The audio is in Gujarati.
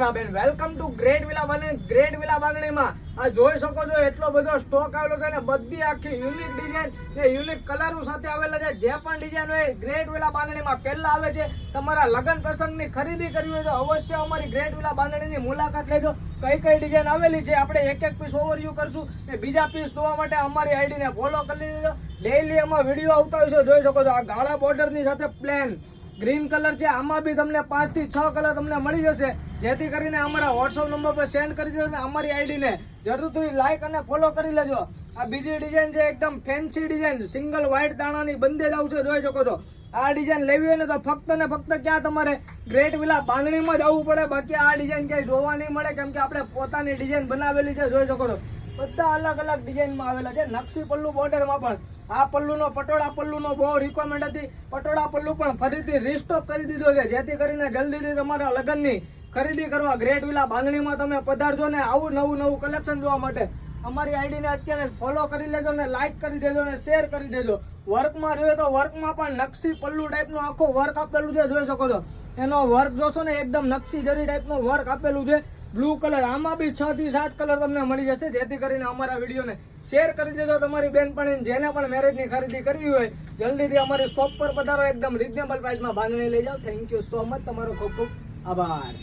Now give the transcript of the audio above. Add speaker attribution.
Speaker 1: તમારા બેન welcome to great villa Bandhani. Great villa બાંધણીમાં આ જોઈ શકો છો એટલો બધો સ્ટોક આવેલો છે ને બધી આખી યુનિક ડિઝાઇન ને યુનિક કલરો સાથે આવેલા છે. જે પણ ડિઝાઇન હોય ગ્રેટ વિલા બાંધણીમાં પહેલા આવે છે. તમારા લગ્ન પ્રસંગની ખરીદી કરવી હોય તો અવશ્ય અમારી ગ્રેટ વિલા બાંધણીની મુલાકાત લેજો. કઈ કઈ ડિઝાઇન આવેલી છે આપણે એક એક પીસ ઓવરવ્યુ કરશું ને બીજા પીસ જોવા માટે અમારી આઈડીને ફોલો કરી લેજો. ડેઈલી એમાં વિડીયો આવતા હોય છે, જોઈ શકો છો. આ ગાળા બોર્ડરની સાથે પ્લેન ગ્રીન કલર છે. આમાં બી તમને 5 થી 6 કલર તમને મળી જશે, જેથી કરીને અમારા વોટ્સઅપ નંબર પર સેન્ડ કરી દેજો. અમારી આઈડીને જરૂરથી લાઈક અને ફોલો કરી લેજો. આ બીજી ડિઝાઇન છે એકદમ fancy design, single white દાણાની bandhej આવશે, જોઈ શકો છો. આ ડિઝાઇન લેવી હોય ને તો ફક્ત ને ફક્ત ક્યાં તમારે ગ્રેટ વિલા બાંધણીમાં જ આવવું પડે. બાકી આ ડિઝાઇન ક્યાંય જોવા નહીં મળે, કેમ કે આપણે પોતાની ડિઝાઇન બનાવેલી છે, જોઈ શકો છો. બધા અલગ અલગ ડિઝાઇનમાં આવેલા છે. નકશી પલ્લુ બોર્ડરમાં પણ આ પલ્લુનો પટોળા પલ્લુનો બહુ રિક્વાયરમેન્ટ હતી. પટોળા પલ્લુ પણ ફરીથી રીસ્ટોક કરી દીધો છે, જેથી કરીને જલ્દીથી તમારા લગ્નની ખરીદી કરવા ગ્રેટ વિલા બાંધણીમાં તમે પધારજો ને આવું નવું કલેક્શન જોવા માટે અમારી આઈડીને અત્યારે ફોલો કરી લેજો ને લાઈક કરી દેજો ને શેર કરી દેજો. વર્કમાં જોઈએ તો વર્કમાં પણ નકશી પલ્લુ ટાઈપનું આખું વર્ક આપેલું છે, જોઈ શકો છો. એનો વર્ક જોશો ને એકદમ નકશી જરી ટાઈપનું વર્ક આપેલું છે. બ્લુ કલર, આમાં બી 6 થી 7 કલર તમને મળી જશે, જેથી કરીને અમારા વિડીયોને શેર કરી દેજો. તમારી બેનપણીને જેને પણ મેરેજની ખરીદી કરવી હોય જલ્દીથી અમારી શોપ પર પધારો. એકદમ રિઝનેબલ પ્રાઇસમાં બાંધણી લઈ જાઓ. Thank you so much. તમારો ખૂબ ખૂબ આભાર.